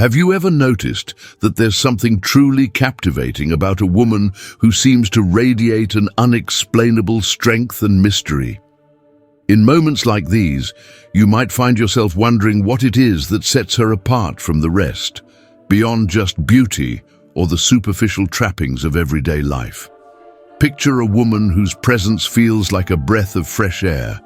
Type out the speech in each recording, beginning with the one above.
Have you ever noticed that there's something truly captivating about a woman who seems to radiate an unexplainable strength and mystery? In moments like these, you might find yourself wondering what it is that sets her apart from the rest, beyond just beauty or the superficial trappings of everyday life. Picture a woman whose presence feels like a breath of fresh air,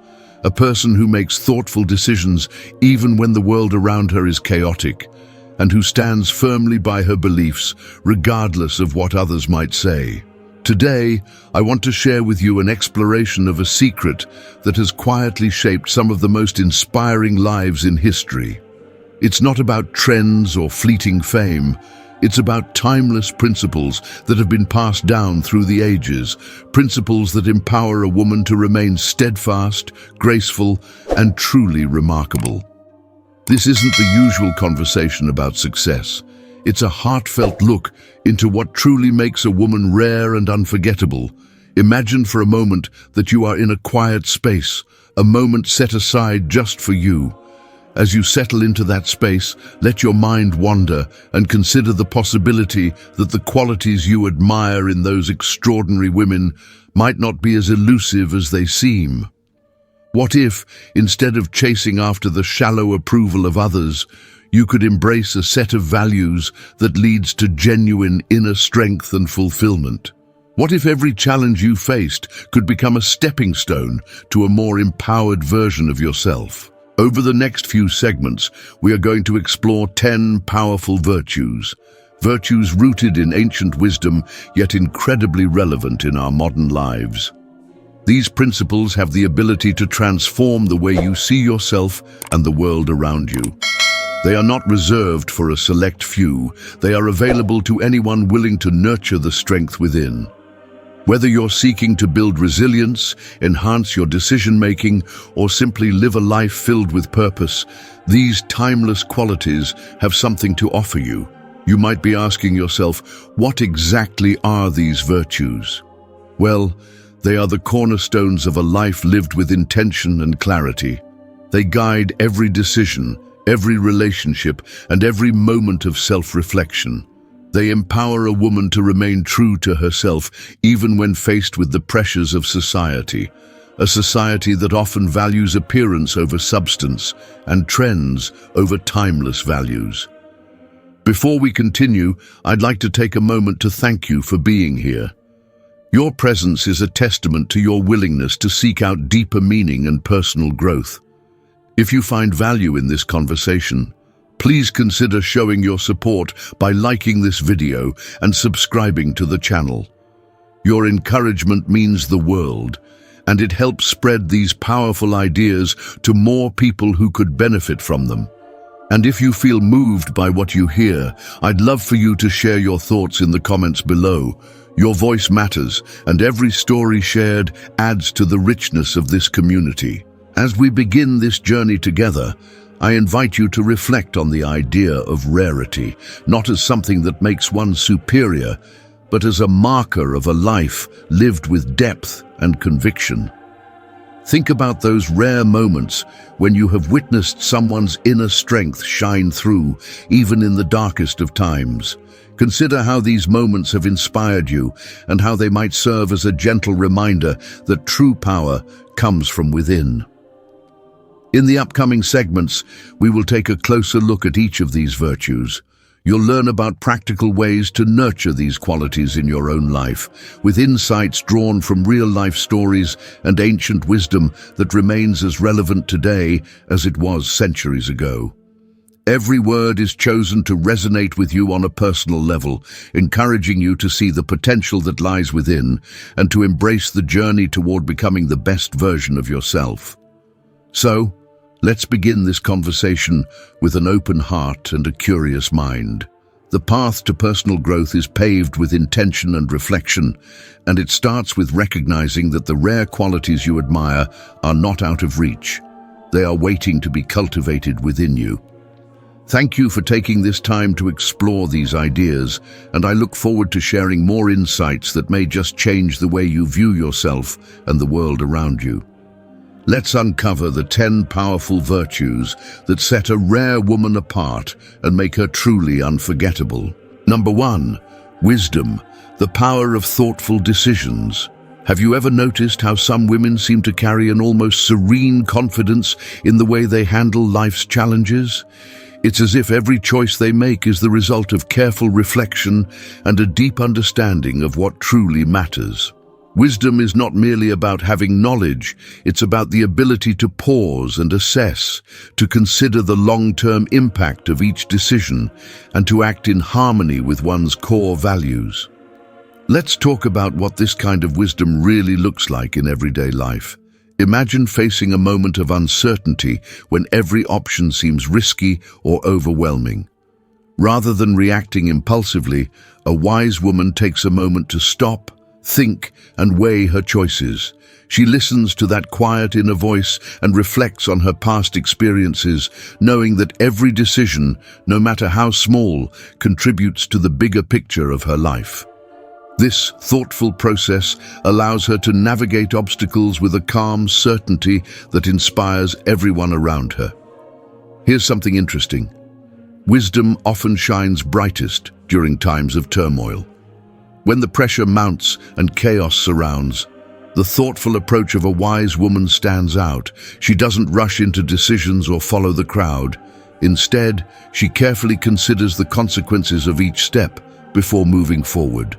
a person who makes thoughtful decisions even when the world around her is chaotic, and who stands firmly by her beliefs regardless of what others might say. Today, I want to share with you an exploration of a secret that has quietly shaped some of the most inspiring lives in history. It's not about trends or fleeting fame. It's about timeless principles that have been passed down through the ages, principles that empower a woman to remain steadfast, graceful, and truly remarkable. This isn't the usual conversation about success. It's a heartfelt look into what truly makes a woman rare and unforgettable. Imagine for a moment that you are in a quiet space, a moment set aside just for you. As you settle into that space, let your mind wander and consider the possibility that the qualities you admire in those extraordinary women might not be as elusive as they seem. What if, instead of chasing after the shallow approval of others, you could embrace a set of values that leads to genuine inner strength and fulfillment? What if every challenge you faced could become a stepping stone to a more empowered version of yourself? Over the next few segments, we are going to explore 10 powerful virtues rooted in ancient wisdom, yet incredibly relevant in our modern lives. These principles have the ability to transform the way you see yourself and the world around you. They are not reserved for a select few. They are available to anyone willing to nurture the strength within. Whether you're seeking to build resilience, enhance your decision-making, or simply live a life filled with purpose, these timeless qualities have something to offer you. You might be asking yourself, what exactly are these virtues? Well, they are the cornerstones of a life lived with intention and clarity. They guide every decision, every relationship, and every moment of self-reflection. They empower a woman to remain true to herself even when faced with the pressures of society, a society that often values appearance over substance and trends over timeless values. Before we continue, I'd like to take a moment to thank you for being here. Your presence is a testament to your willingness to seek out deeper meaning and personal growth. If you find value in this conversation, please consider showing your support by liking this video and subscribing to the channel. Your encouragement means the world, and it helps spread these powerful ideas to more people who could benefit from them. And if you feel moved by what you hear, I'd love for you to share your thoughts in the comments below. Your voice matters, and every story shared adds to the richness of this community. As we begin this journey together, I invite you to reflect on the idea of rarity, not as something that makes one superior, but as a marker of a life lived with depth and conviction. Think about those rare moments when you have witnessed someone's inner strength shine through, even in the darkest of times. Consider how these moments have inspired you and how they might serve as a gentle reminder that true power comes from within. In the upcoming segments, we will take a closer look at each of these virtues. You'll learn about practical ways to nurture these qualities in your own life, with insights drawn from real-life stories and ancient wisdom that remains as relevant today as it was centuries ago. Every word is chosen to resonate with you on a personal level, encouraging you to see the potential that lies within and to embrace the journey toward becoming the best version of yourself. So, let's begin this conversation with an open heart and a curious mind. The path to personal growth is paved with intention and reflection, and it starts with recognizing that the rare qualities you admire are not out of reach. They are waiting to be cultivated within you. Thank you for taking this time to explore these ideas, and I look forward to sharing more insights that may just change the way you view yourself and the world around you. Let's uncover the 10 powerful virtues that set a rare woman apart and make her truly unforgettable. Number 1. Wisdom, the power of thoughtful decisions. Have you ever noticed how some women seem to carry an almost serene confidence in the way they handle life's challenges? It's as if every choice they make is the result of careful reflection and a deep understanding of what truly matters. Wisdom is not merely about having knowledge, it's about the ability to pause and assess, to consider the long-term impact of each decision, and to act in harmony with one's core values. Let's talk about what this kind of wisdom really looks like in everyday life. Imagine facing a moment of uncertainty when every option seems risky or overwhelming. Rather than reacting impulsively, a wise woman takes a moment to stop, think, and weigh her choices. She listens to that quiet inner voice and reflects on her past experiences, knowing that every decision, no matter how small, contributes to the bigger picture of her life. This thoughtful process allows her to navigate obstacles with a calm certainty that inspires everyone around her. Here's something interesting. Wisdom often shines brightest during times of turmoil. When the pressure mounts and chaos surrounds, the thoughtful approach of a wise woman stands out. She doesn't rush into decisions or follow the crowd. Instead, she carefully considers the consequences of each step before moving forward.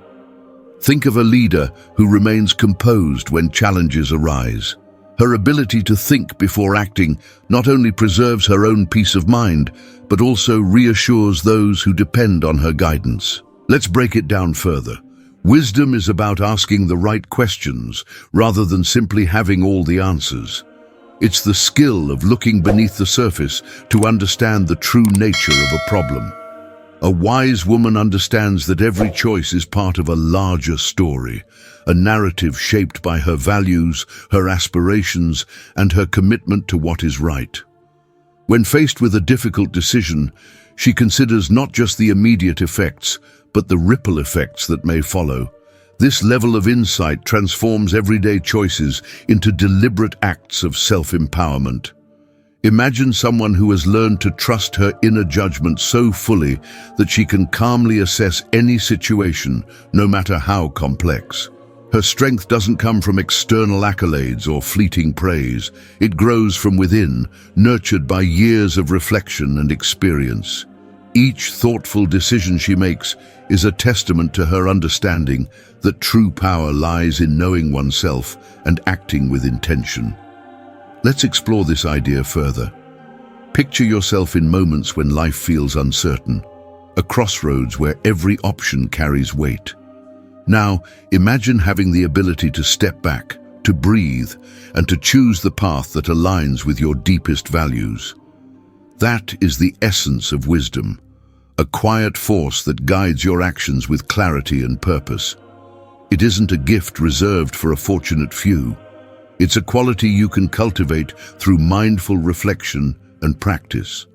Think of a leader who remains composed when challenges arise. Her ability to think before acting not only preserves her own peace of mind, but also reassures those who depend on her guidance. Let's break it down further. Wisdom is about asking the right questions rather than simply having all the answers. It's the skill of looking beneath the surface to understand the true nature of a problem. A wise woman understands that every choice is part of a larger story, a narrative shaped by her values, her aspirations, and her commitment to what is right. When faced with a difficult decision, she considers not just the immediate effects, but the ripple effects that may follow. This level of insight transforms everyday choices into deliberate acts of self-empowerment. Imagine someone who has learned to trust her inner judgment so fully that she can calmly assess any situation, no matter how complex. Her strength doesn't come from external accolades or fleeting praise. It grows from within, nurtured by years of reflection and experience. Each thoughtful decision she makes is a testament to her understanding that true power lies in knowing oneself and acting with intention. Let's explore this idea further. Picture yourself in moments when life feels uncertain, a crossroads where every option carries weight. Now, imagine having the ability to step back, to breathe, and to choose the path that aligns with your deepest values. That is the essence of wisdom, a quiet force that guides your actions with clarity and purpose. It isn't a gift reserved for a fortunate few. It's a quality you can cultivate through mindful reflection and practice.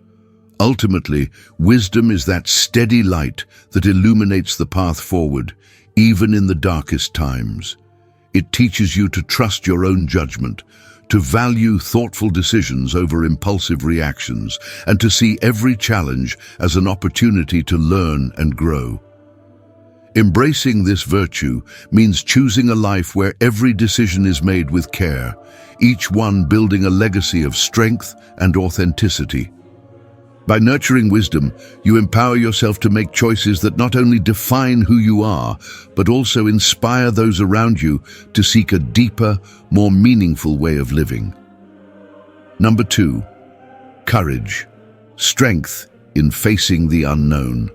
Ultimately, wisdom is that steady light that illuminates the path forward, even in the darkest times. It teaches you to trust your own judgment, to value thoughtful decisions over impulsive reactions, and to see every challenge as an opportunity to learn and grow. Embracing this virtue means choosing a life where every decision is made with care, each one building a legacy of strength and authenticity. By nurturing wisdom, you empower yourself to make choices that not only define who you are, but also inspire those around you to seek a deeper, more meaningful way of living. Number 2, courage, strength in facing the unknown.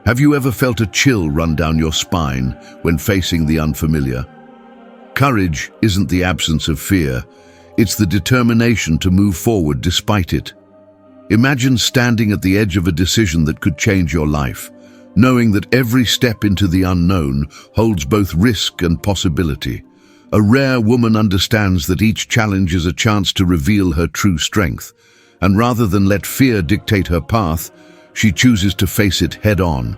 Have you ever felt a chill run down your spine when facing the unfamiliar? Courage isn't the absence of fear, it's the determination to move forward despite it. Imagine standing at the edge of a decision that could change your life, knowing that every step into the unknown holds both risk and possibility. A rare woman understands that each challenge is a chance to reveal her true strength, and rather than let fear dictate her path, she chooses to face it head-on.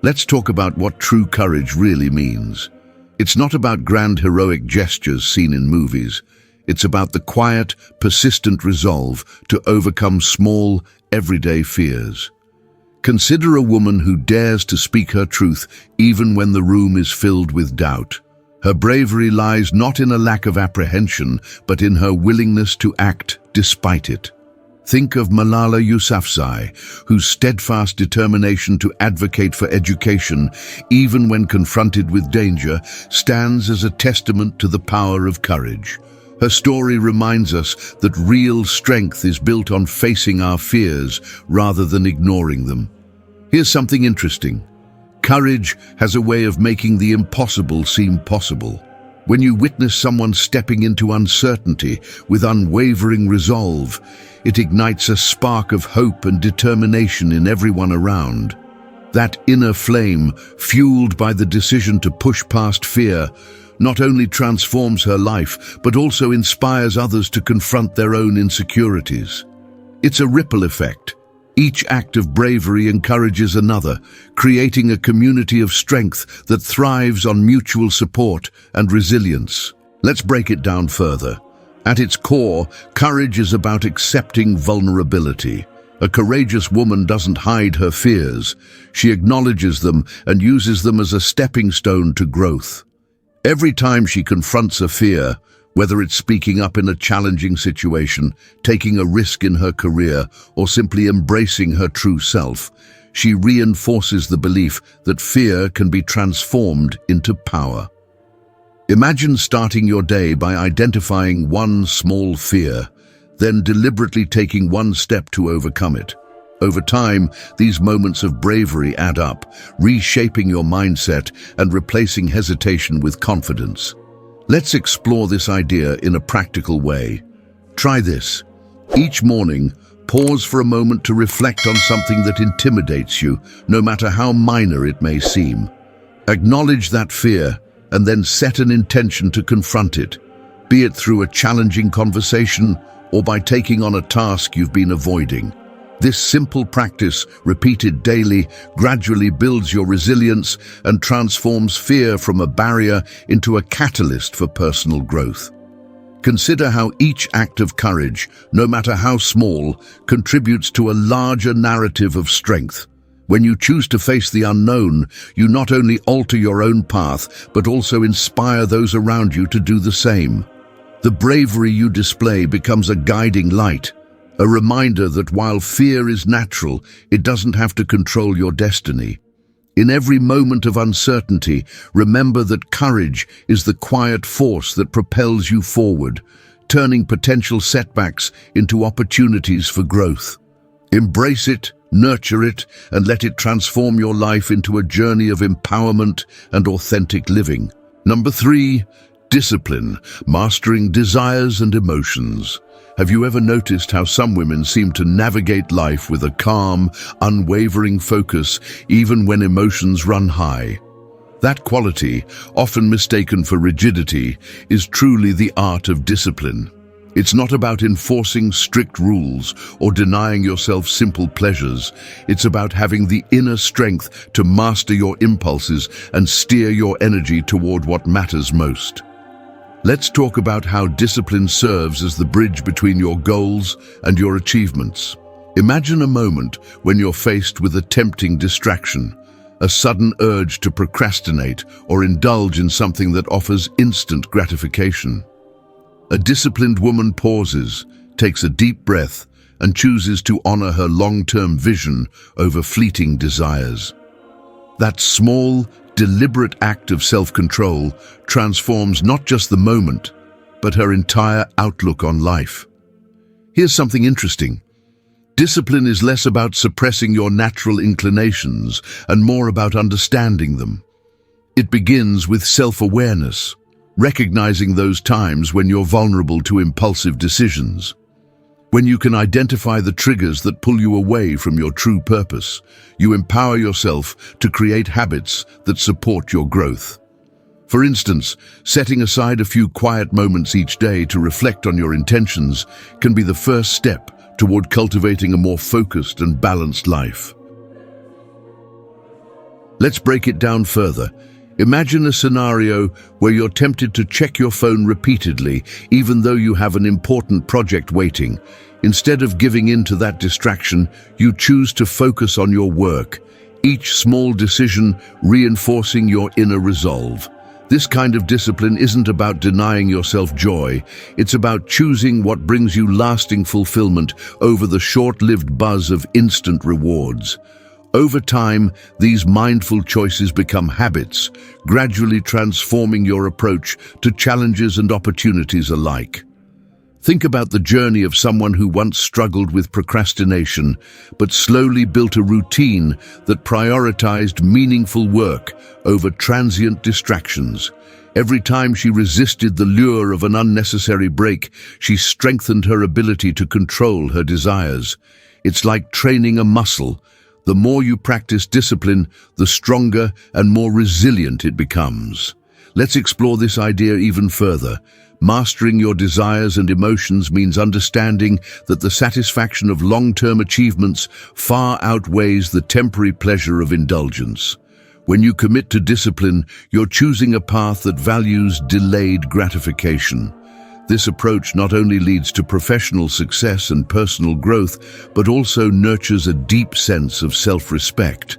Let's talk about what true courage really means. It's not about grand heroic gestures seen in movies. It's about the quiet, persistent resolve to overcome small, everyday fears. Consider a woman who dares to speak her truth even when the room is filled with doubt. Her bravery lies not in a lack of apprehension, but in her willingness to act despite it. Think of Malala Yousafzai, whose steadfast determination to advocate for education, even when confronted with danger, stands as a testament to the power of courage. Her story reminds us that real strength is built on facing our fears rather than ignoring them. Here's something interesting. Courage has a way of making the impossible seem possible. When you witness someone stepping into uncertainty with unwavering resolve, it ignites a spark of hope and determination in everyone around. That inner flame, fueled by the decision to push past fear, not only transforms her life, but also inspires others to confront their own insecurities. It's a ripple effect. Each act of bravery encourages another, creating a community of strength that thrives on mutual support and resilience. Let's break it down further. At its core, courage is about accepting vulnerability. A courageous woman doesn't hide her fears. She acknowledges them and uses them as a stepping stone to growth. Every time she confronts a fear, whether it's speaking up in a challenging situation, taking a risk in her career, or simply embracing her true self, she reinforces the belief that fear can be transformed into power. Imagine starting your day by identifying one small fear, then deliberately taking one step to overcome it. Over time, these moments of bravery add up, reshaping your mindset and replacing hesitation with confidence. Let's explore this idea in a practical way. Try this. Each morning, pause for a moment to reflect on something that intimidates you, no matter how minor it may seem. Acknowledge that fear, and then set an intention to confront it, be it through a challenging conversation or by taking on a task you've been avoiding. This simple practice, repeated daily, gradually builds your resilience and transforms fear from a barrier into a catalyst for personal growth. Consider how each act of courage, no matter how small, contributes to a larger narrative of strength. When you choose to face the unknown, you not only alter your own path, but also inspire those around you to do the same. The bravery you display becomes a guiding light, a reminder that while fear is natural, it doesn't have to control your destiny. In every moment of uncertainty, remember that courage is the quiet force that propels you forward, turning potential setbacks into opportunities for growth. Embrace it, nurture it, and let it transform your life into a journey of empowerment and authentic living. Number 3, discipline, mastering desires and emotions. Have you ever noticed how some women seem to navigate life with a calm, unwavering focus, even when emotions run high? That quality, often mistaken for rigidity, is truly the art of discipline. It's not about enforcing strict rules or denying yourself simple pleasures. It's about having the inner strength to master your impulses and steer your energy toward what matters most. Let's talk about how discipline serves as the bridge between your goals and your achievements. Imagine a moment when you're faced with a tempting distraction, a sudden urge to procrastinate or indulge in something that offers instant gratification. A disciplined woman pauses, takes a deep breath, and chooses to honor her long-term vision over fleeting desires. That small, deliberate act of self-control transforms not just the moment, but her entire outlook on life. Here's something interesting. Discipline is less about suppressing your natural inclinations and more about understanding them. It begins with self-awareness, recognizing those times when you're vulnerable to impulsive decisions. When you can identify the triggers that pull you away from your true purpose, you empower yourself to create habits that support your growth. For instance, setting aside a few quiet moments each day to reflect on your intentions can be the first step toward cultivating a more focused and balanced life. Let's break it down further. Imagine a scenario where you're tempted to check your phone repeatedly, even though you have an important project waiting. Instead of giving in to that distraction, you choose to focus on your work, each small decision reinforcing your inner resolve. This kind of discipline isn't about denying yourself joy, it's about choosing what brings you lasting fulfillment over the short-lived buzz of instant rewards. Over time, these mindful choices become habits, gradually transforming your approach to challenges and opportunities alike. Think about the journey of someone who once struggled with procrastination, but slowly built a routine that prioritized meaningful work over transient distractions. Every time she resisted the lure of an unnecessary break, she strengthened her ability to control her desires. It's like training a muscle. The more you practice discipline, the stronger and more resilient it becomes. Let's explore this idea even further. Mastering your desires and emotions means understanding that the satisfaction of long-term achievements far outweighs the temporary pleasure of indulgence. When you commit to discipline, you're choosing a path that values delayed gratification. This approach not only leads to professional success and personal growth, but also nurtures a deep sense of self-respect.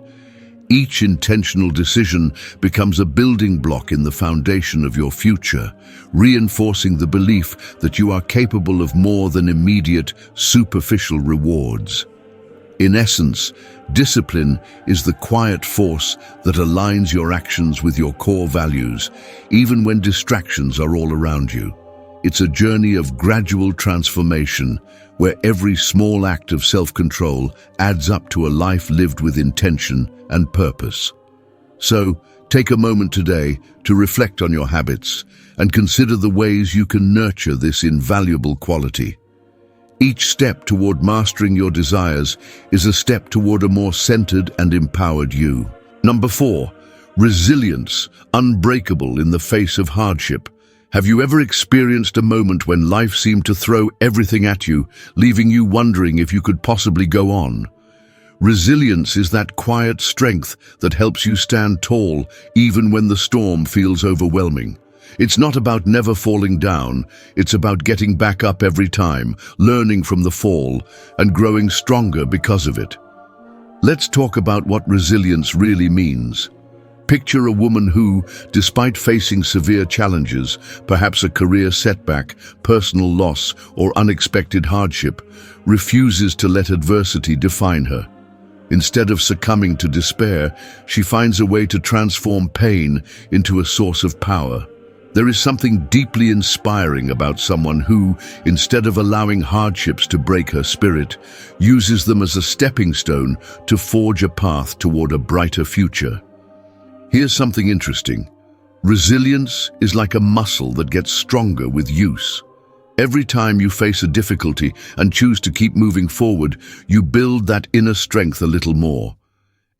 Each intentional decision becomes a building block in the foundation of your future, reinforcing the belief that you are capable of more than immediate, superficial rewards. In essence, discipline is the quiet force that aligns your actions with your core values, even when distractions are all around you. It's a journey of gradual transformation, where every small act of self-control adds up to a life lived with intention and purpose. So, take a moment today to reflect on your habits and consider the ways you can nurture this invaluable quality. Each step toward mastering your desires is a step toward a more centered and empowered you. Number 4, resilience, unbreakable in the face of hardship. Have you ever experienced a moment when life seemed to throw everything at you, leaving you wondering if you could possibly go on? Resilience is that quiet strength that helps you stand tall even when the storm feels overwhelming. It's not about never falling down, it's about getting back up every time, learning from the fall, and growing stronger because of it. Let's talk about what resilience really means. Picture a woman who, despite facing severe challenges, perhaps a career setback, personal loss, or unexpected hardship, refuses to let adversity define her. Instead of succumbing to despair, she finds a way to transform pain into a source of power. There is something deeply inspiring about someone who, instead of allowing hardships to break her spirit, uses them as a stepping stone to forge a path toward a brighter future. Here's something interesting. Resilience is like a muscle that gets stronger with use. Every time you face a difficulty and choose to keep moving forward, you build that inner strength a little more.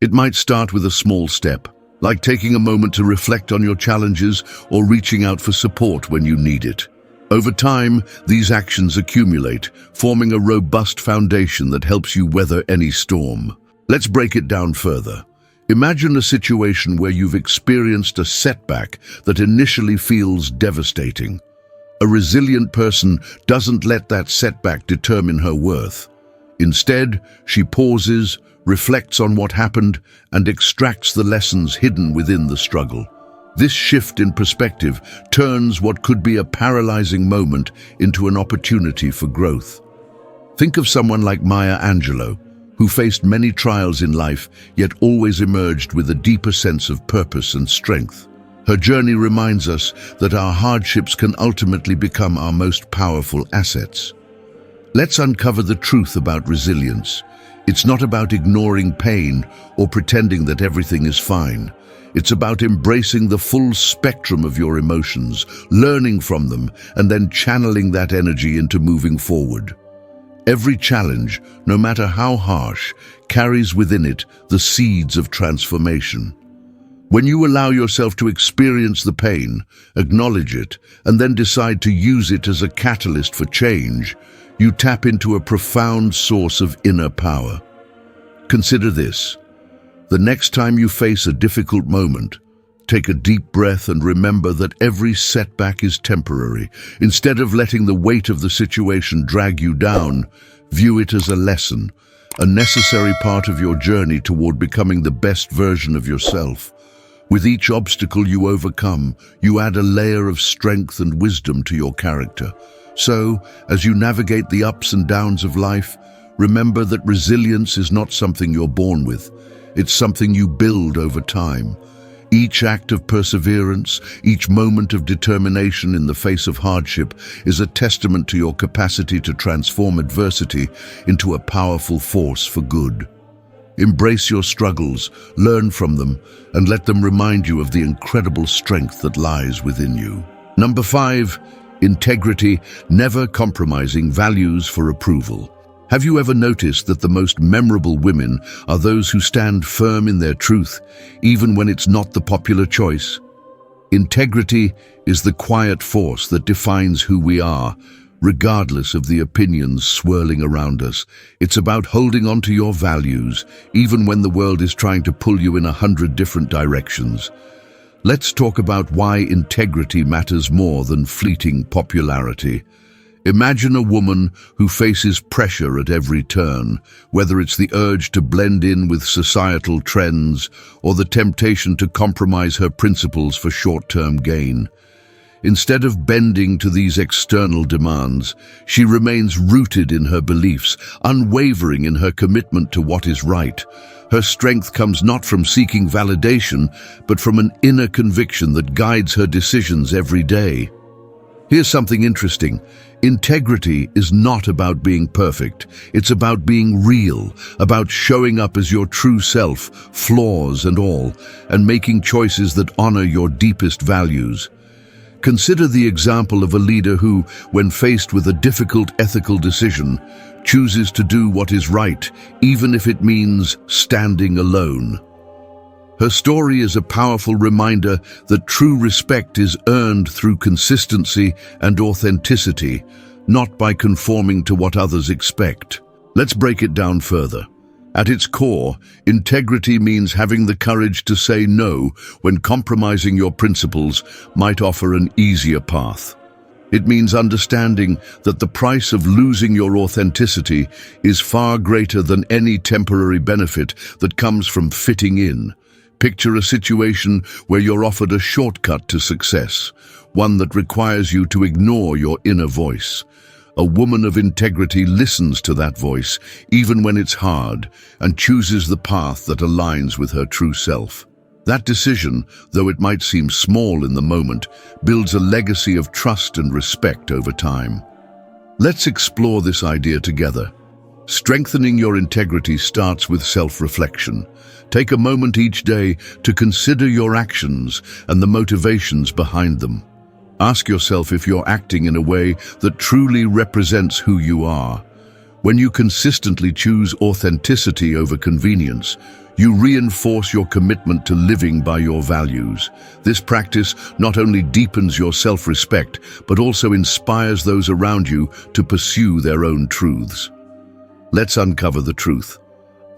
It might start with a small step, like taking a moment to reflect on your challenges or reaching out for support when you need it. Over time, these actions accumulate, forming a robust foundation that helps you weather any storm. Let's break it down further. Imagine a situation where you've experienced a setback that initially feels devastating. A resilient person doesn't let that setback determine her worth. Instead, she pauses, reflects on what happened, and extracts the lessons hidden within the struggle. This shift in perspective turns what could be a paralyzing moment into an opportunity for growth. Think of someone like Maya Angelou, who faced many trials in life, yet always emerged with a deeper sense of purpose and strength. Her journey reminds us that our hardships can ultimately become our most powerful assets. Let's uncover the truth about resilience. It's not about ignoring pain or pretending that everything is fine. It's about embracing the full spectrum of your emotions, learning from them, and then channeling that energy into moving forward. Every challenge, no matter how harsh, carries within it the seeds of transformation. When you allow yourself to experience the pain, acknowledge it, and then decide to use it as a catalyst for change, you tap into a profound source of inner power. Consider this. The next time you face a difficult moment, Take a deep breath and remember that every setback is temporary. Instead of letting the weight of the situation drag you down, view it as a lesson, a necessary part of your journey toward becoming the best version of yourself. With each obstacle you overcome, you add a layer of strength and wisdom to your character. So, as you navigate the ups and downs of life, remember that resilience is not something you're born with. It's something you build over time. Each act of perseverance, each moment of determination in the face of hardship is a testament to your capacity to transform adversity into a powerful force for good. Embrace your struggles, learn from them, and let them remind you of the incredible strength that lies within you. Number 5, integrity, never compromising values for approval. Have you ever noticed that the most memorable women are those who stand firm in their truth, even when it's not the popular choice? Integrity is the quiet force that defines who we are, regardless of the opinions swirling around us. It's about holding on to your values, even when the world is trying to pull you in 100 different directions. Let's talk about why integrity matters more than fleeting popularity. Imagine a woman who faces pressure at every turn, whether it's the urge to blend in with societal trends or the temptation to compromise her principles for short-term gain. Instead of bending to these external demands, she remains rooted in her beliefs, unwavering in her commitment to what is right. Her strength comes not from seeking validation, but from an inner conviction that guides her decisions every day. Here's something interesting. Integrity is not about being perfect. It's about being real, about showing up as your true self, flaws and all, and making choices that honor your deepest values. Consider the example of a leader who, when faced with a difficult ethical decision, chooses to do what is right, even if it means standing alone. Her story is a powerful reminder that true respect is earned through consistency and authenticity, not by conforming to what others expect. Let's break it down further. At its core, integrity means having the courage to say no when compromising your principles might offer an easier path. It means understanding that the price of losing your authenticity is far greater than any temporary benefit that comes from fitting in. Picture a situation where you're offered a shortcut to success, one that requires you to ignore your inner voice. A woman of integrity listens to that voice, even when it's hard, and chooses the path that aligns with her true self. That decision, though it might seem small in the moment, builds a legacy of trust and respect over time. Let's explore this idea together. Strengthening your integrity starts with self-reflection. Take a moment each day to consider your actions and the motivations behind them. Ask yourself if you're acting in a way that truly represents who you are. When you consistently choose authenticity over convenience, you reinforce your commitment to living by your values. This practice not only deepens your self-respect, but also inspires those around you to pursue their own truths. Let's uncover the truth.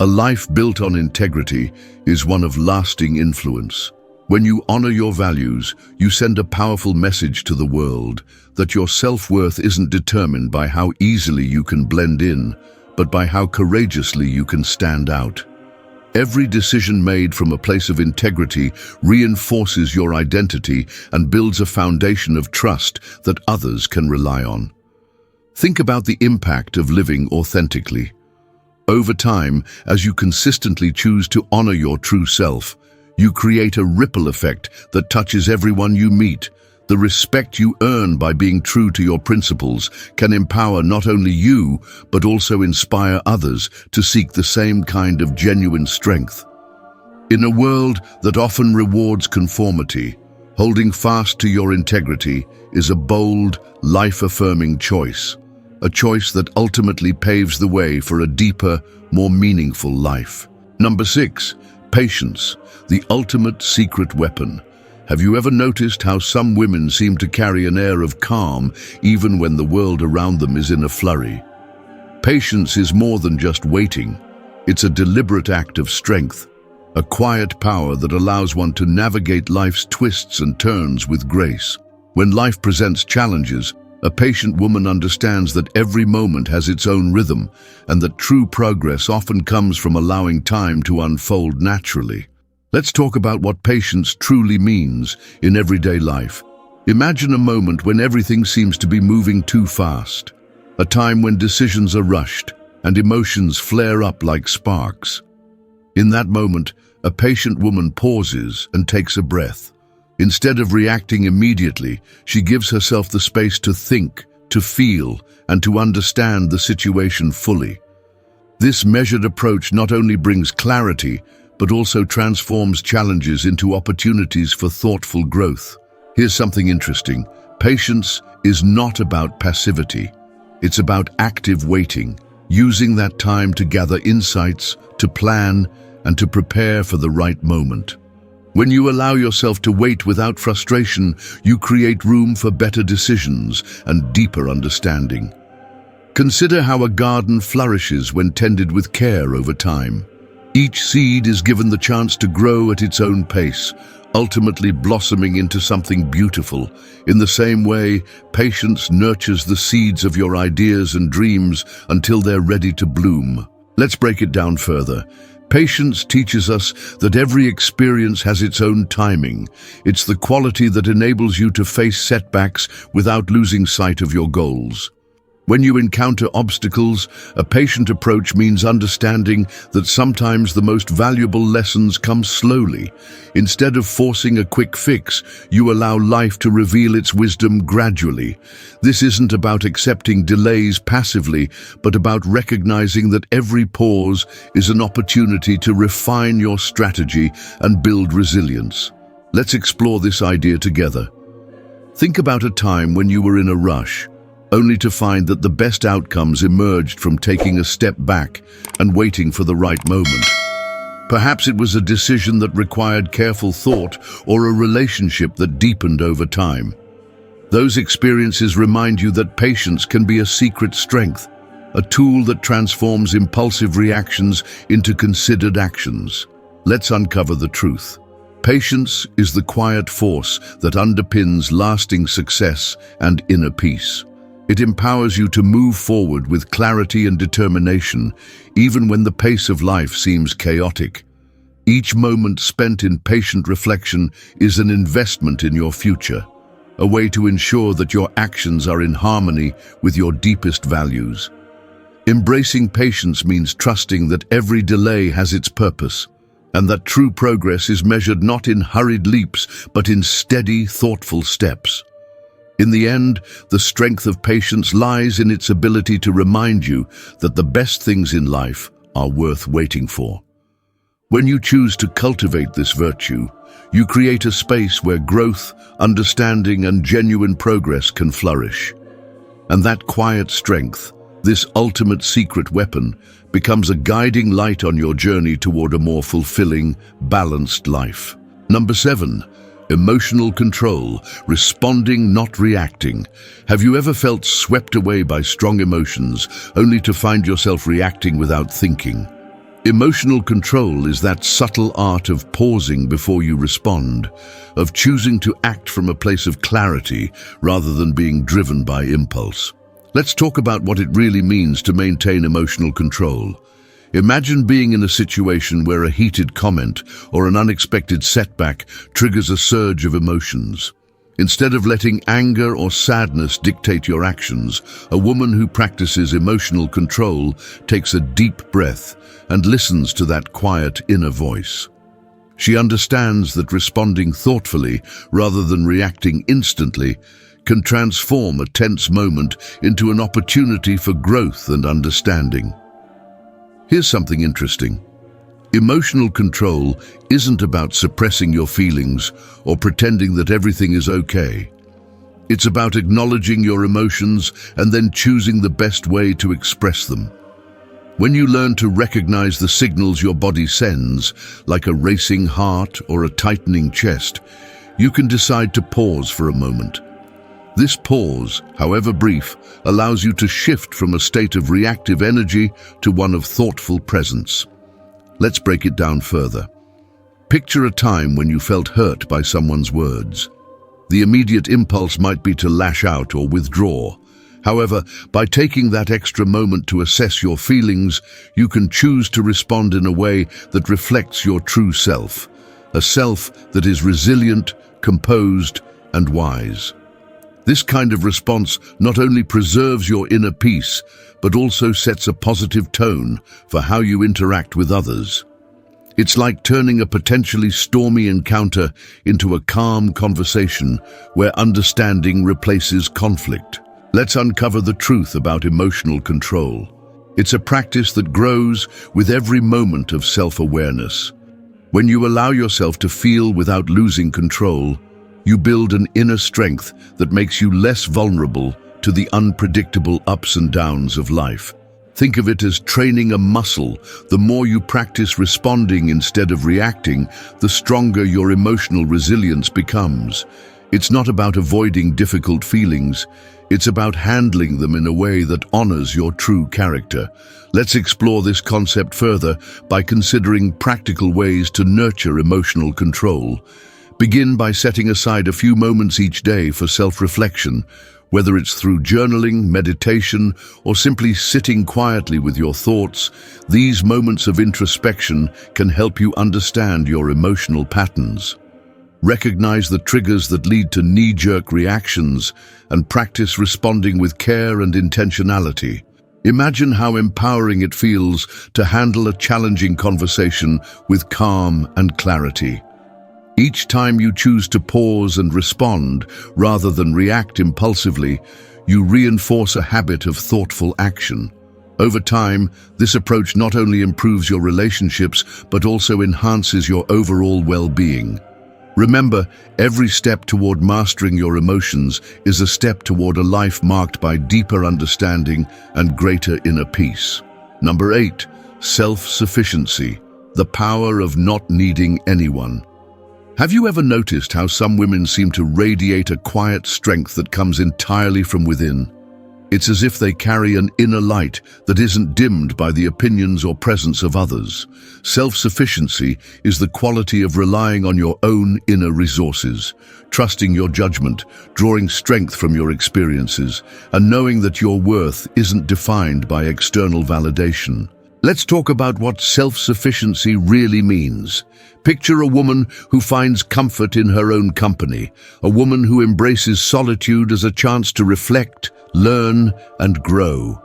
A life built on integrity is one of lasting influence. When you honor your values, you send a powerful message to the world that your self-worth isn't determined by how easily you can blend in, but by how courageously you can stand out. Every decision made from a place of integrity reinforces your identity and builds a foundation of trust that others can rely on. Think about the impact of living authentically. Over time, as you consistently choose to honor your true self, you create a ripple effect that touches everyone you meet. The respect you earn by being true to your principles can empower not only you, but also inspire others to seek the same kind of genuine strength. In a world that often rewards conformity, holding fast to your integrity is a bold, life-affirming choice. A choice that ultimately paves the way for a deeper, more meaningful life. Number 6, patience, the ultimate secret weapon. Have you ever noticed how some women seem to carry an air of calm even when the world around them is in a flurry? Patience is more than just waiting. It's a deliberate act of strength. a quiet power that allows one to navigate life's twists and turns with grace. When life presents challenges, a patient woman understands that every moment has its own rhythm and that true progress often comes from allowing time to unfold naturally. Let's talk about what patience truly means in everyday life. Imagine a moment when everything seems to be moving too fast, a time when decisions are rushed and emotions flare up like sparks. In that moment, a patient woman pauses and takes a breath. Instead of reacting immediately, she gives herself the space to think, to feel, and to understand the situation fully. This measured approach not only brings clarity, but also transforms challenges into opportunities for thoughtful growth. Here's something interesting. Patience is not about passivity. It's about active waiting, using that time to gather insights, to plan, and to prepare for the right moment. When you allow yourself to wait without frustration, you create room for better decisions and deeper understanding. Consider how a garden flourishes when tended with care over time. Each seed is given the chance to grow at its own pace, ultimately blossoming into something beautiful. In the same way, patience nurtures the seeds of your ideas and dreams until they're ready to bloom. Let's break it down further. Patience teaches us that every experience has its own timing. It's the quality that enables you to face setbacks without losing sight of your goals. When you encounter obstacles, a patient approach means understanding that sometimes the most valuable lessons come slowly. Instead of forcing a quick fix, you allow life to reveal its wisdom gradually. This isn't about accepting delays passively, but about recognizing that every pause is an opportunity to refine your strategy and build resilience. Let's explore this idea together. Think about a time when you were in a rush, only to find that the best outcomes emerged from taking a step back and waiting for the right moment. Perhaps it was a decision that required careful thought or a relationship that deepened over time. Those experiences remind you that patience can be a secret strength, a tool that transforms impulsive reactions into considered actions. Let's uncover the truth. Patience is the quiet force that underpins lasting success and inner peace. It empowers you to move forward with clarity and determination, even when the pace of life seems chaotic. Each moment spent in patient reflection is an investment in your future, a way to ensure that your actions are in harmony with your deepest values. Embracing patience means trusting that every delay has its purpose, and that true progress is measured not in hurried leaps, but in steady, thoughtful steps. In the end, the strength of patience lies in its ability to remind you that the best things in life are worth waiting for. When you choose to cultivate this virtue, you create a space where growth, understanding, and genuine progress can flourish. And that quiet strength, this ultimate secret weapon, becomes a guiding light on your journey toward a more fulfilling, balanced life. Number 7. Emotional control, responding, not reacting. Have you ever felt swept away by strong emotions, only to find yourself reacting without thinking? Emotional control is that subtle art of pausing before you respond, of choosing to act from a place of clarity rather than being driven by impulse. Let's talk about what it really means to maintain emotional control. Imagine being in a situation where a heated comment or an unexpected setback triggers a surge of emotions. Instead of letting anger or sadness dictate your actions, a woman who practices emotional control takes a deep breath and listens to that quiet inner voice. She understands that responding thoughtfully rather than reacting instantly can transform a tense moment into an opportunity for growth and understanding. Here's something interesting. Emotional control isn't about suppressing your feelings or pretending that everything is okay. It's about acknowledging your emotions and then choosing the best way to express them. When you learn to recognize the signals your body sends, like a racing heart or a tightening chest, you can decide to pause for a moment. This pause, however brief, allows you to shift from a state of reactive energy to one of thoughtful presence. Let's break it down further. Picture a time when you felt hurt by someone's words. The immediate impulse might be to lash out or withdraw. However, by taking that extra moment to assess your feelings, you can choose to respond in a way that reflects your true self, a self that is resilient, composed, and wise. This kind of response not only preserves your inner peace, but also sets a positive tone for how you interact with others. It's like turning a potentially stormy encounter into a calm conversation where understanding replaces conflict. Let's uncover the truth about emotional control. It's a practice that grows with every moment of self-awareness. When you allow yourself to feel without losing control, you build an inner strength that makes you less vulnerable to the unpredictable ups and downs of life. Think of it as training a muscle. The more you practice responding instead of reacting, the stronger your emotional resilience becomes. It's not about avoiding difficult feelings. It's about handling them in a way that honors your true character. Let's explore this concept further by considering practical ways to nurture emotional control. Begin by setting aside a few moments each day for self-reflection. Whether it's through journaling, meditation, or simply sitting quietly with your thoughts, these moments of introspection can help you understand your emotional patterns. Recognize the triggers that lead to knee-jerk reactions and practice responding with care and intentionality. Imagine how empowering it feels to handle a challenging conversation with calm and clarity. Each time you choose to pause and respond, rather than react impulsively, you reinforce a habit of thoughtful action. Over time, this approach not only improves your relationships, but also enhances your overall well-being. Remember, every step toward mastering your emotions is a step toward a life marked by deeper understanding and greater inner peace. Number 8, self-sufficiency, the power of not needing anyone. Have you ever noticed how some women seem to radiate a quiet strength that comes entirely from within? It's as if they carry an inner light that isn't dimmed by the opinions or presence of others. Self-sufficiency is the quality of relying on your own inner resources, trusting your judgment, drawing strength from your experiences, and knowing that your worth isn't defined by external validation. Let's talk about what self-sufficiency really means. Picture a woman who finds comfort in her own company, a woman who embraces solitude as a chance to reflect, learn, and grow.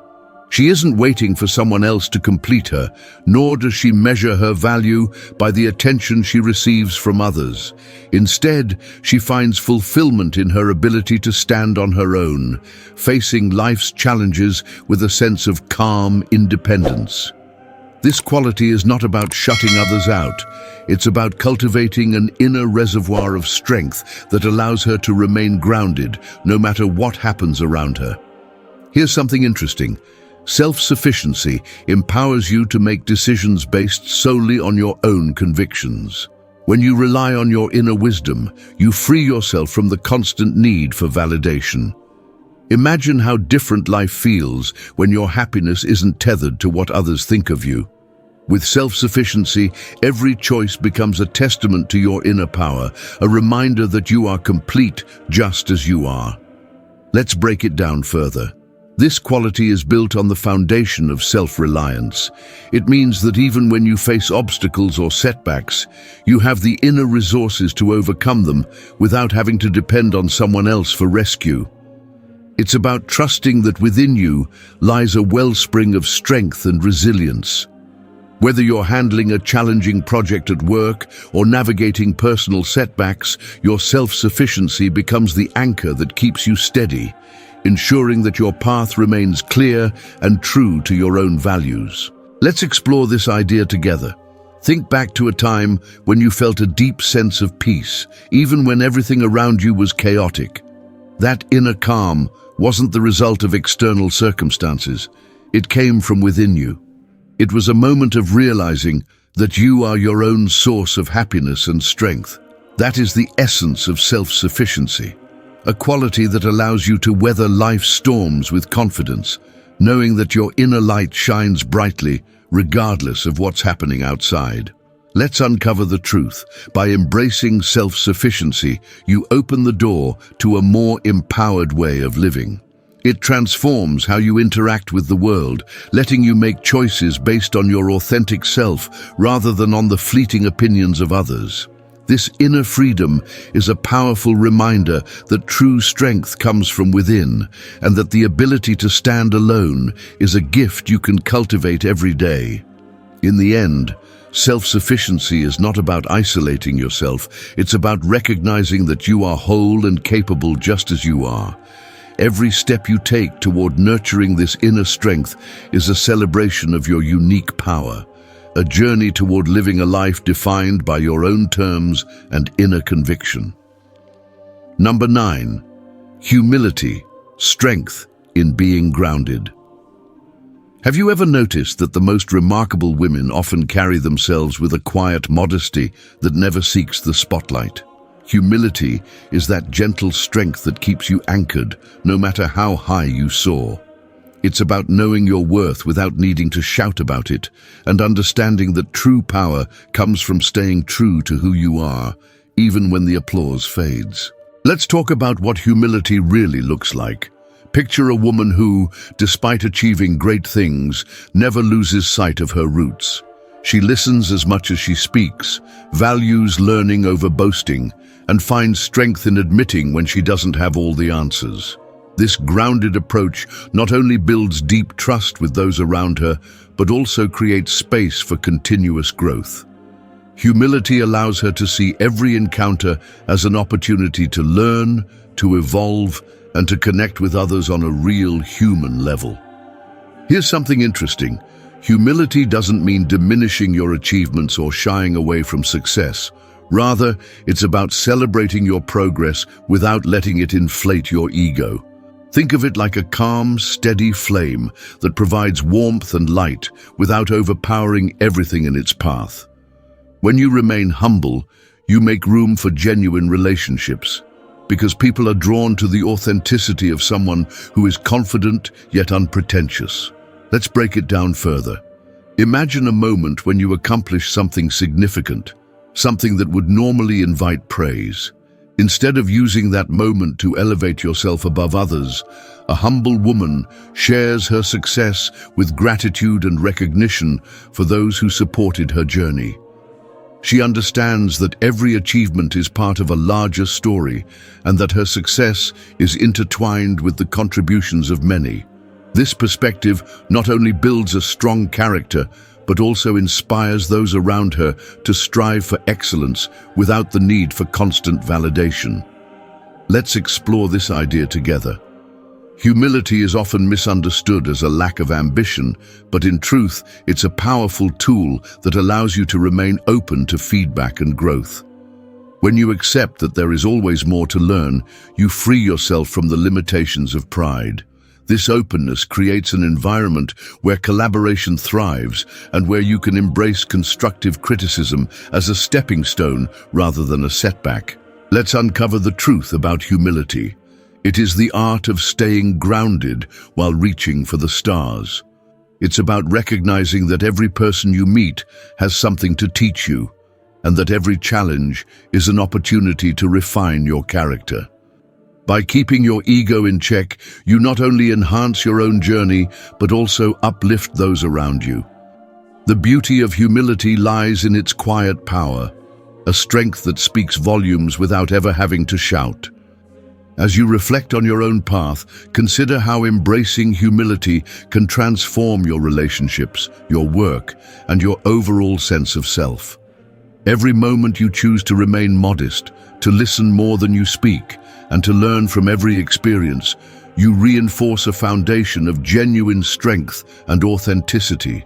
She isn't waiting for someone else to complete her, nor does she measure her value by the attention she receives from others. Instead, she finds fulfillment in her ability to stand on her own, facing life's challenges with a sense of calm independence. This quality is not about shutting others out. It's about cultivating an inner reservoir of strength that allows her to remain grounded no matter what happens around her. Here's something interesting. Self-sufficiency empowers you to make decisions based solely on your own convictions. When you rely on your inner wisdom, you free yourself from the constant need for validation. Imagine how different life feels when your happiness isn't tethered to what others think of you. With self-sufficiency, every choice becomes a testament to your inner power, a reminder that you are complete just as you are. Let's break it down further. This quality is built on the foundation of self-reliance. It means that even when you face obstacles or setbacks, you have the inner resources to overcome them without having to depend on someone else for rescue. It's about trusting that within you lies a wellspring of strength and resilience. Whether you're handling a challenging project at work or navigating personal setbacks, your self-sufficiency becomes the anchor that keeps you steady, ensuring that your path remains clear and true to your own values. Let's explore this idea together. Think back to a time when you felt a deep sense of peace, even when everything around you was chaotic. That inner calm wasn't the result of external circumstances. It came from within you. It was a moment of realizing that you are your own source of happiness and strength. That is the essence of self-sufficiency, a quality that allows you to weather life's storms with confidence, knowing that your inner light shines brightly regardless of what's happening outside. Let's uncover the truth. By embracing self-sufficiency, you open the door to a more empowered way of living. It transforms how you interact with the world, letting you make choices based on your authentic self rather than on the fleeting opinions of others. This inner freedom is a powerful reminder that true strength comes from within, and that the ability to stand alone is a gift you can cultivate every day. In the end, self-sufficiency is not about isolating yourself, it's about recognizing that you are whole and capable just as you are. Every step you take toward nurturing this inner strength is a celebration of your unique power, a journey toward living a life defined by your own terms and inner conviction. Number 9. Humility, strength in being grounded. Have you ever noticed that the most remarkable women often carry themselves with a quiet modesty that never seeks the spotlight? Humility is that gentle strength that keeps you anchored, no matter how high you soar. It's about knowing your worth without needing to shout about it, and understanding that true power comes from staying true to who you are, even when the applause fades. Let's talk about what humility really looks like. Picture a woman who, despite achieving great things, never loses sight of her roots. She listens as much as she speaks, values learning over boasting, and finds strength in admitting when she doesn't have all the answers. This grounded approach not only builds deep trust with those around her, but also creates space for continuous growth. Humility allows her to see every encounter as an opportunity to learn, to evolve, and to connect with others on a real human level. Here's something interesting. Humility doesn't mean diminishing your achievements or shying away from success. Rather, it's about celebrating your progress without letting it inflate your ego. Think of it like a calm, steady flame that provides warmth and light without overpowering everything in its path. When you remain humble, you make room for genuine relationships, because people are drawn to the authenticity of someone who is confident yet unpretentious. Let's break it down further. Imagine a moment when you accomplish something significant, something that would normally invite praise. Instead of using that moment to elevate yourself above others, a humble woman shares her success with gratitude and recognition for those who supported her journey. She understands that every achievement is part of a larger story, and that her success is intertwined with the contributions of many. This perspective not only builds a strong character, but also inspires those around her to strive for excellence without the need for constant validation. Let's explore this idea together. Humility is often misunderstood as a lack of ambition, but in truth, it's a powerful tool that allows you to remain open to feedback and growth. When you accept that there is always more to learn, you free yourself from the limitations of pride. This openness creates an environment where collaboration thrives and where you can embrace constructive criticism as a stepping stone rather than a setback. Let's uncover the truth about humility. It is the art of staying grounded while reaching for the stars. It's about recognizing that every person you meet has something to teach you, and that every challenge is an opportunity to refine your character. By keeping your ego in check, you not only enhance your own journey, but also uplift those around you. The beauty of humility lies in its quiet power, a strength that speaks volumes without ever having to shout. As you reflect on your own path, consider how embracing humility can transform your relationships, your work, and your overall sense of self. Every moment you choose to remain modest, to listen more than you speak, and to learn from every experience, you reinforce a foundation of genuine strength and authenticity.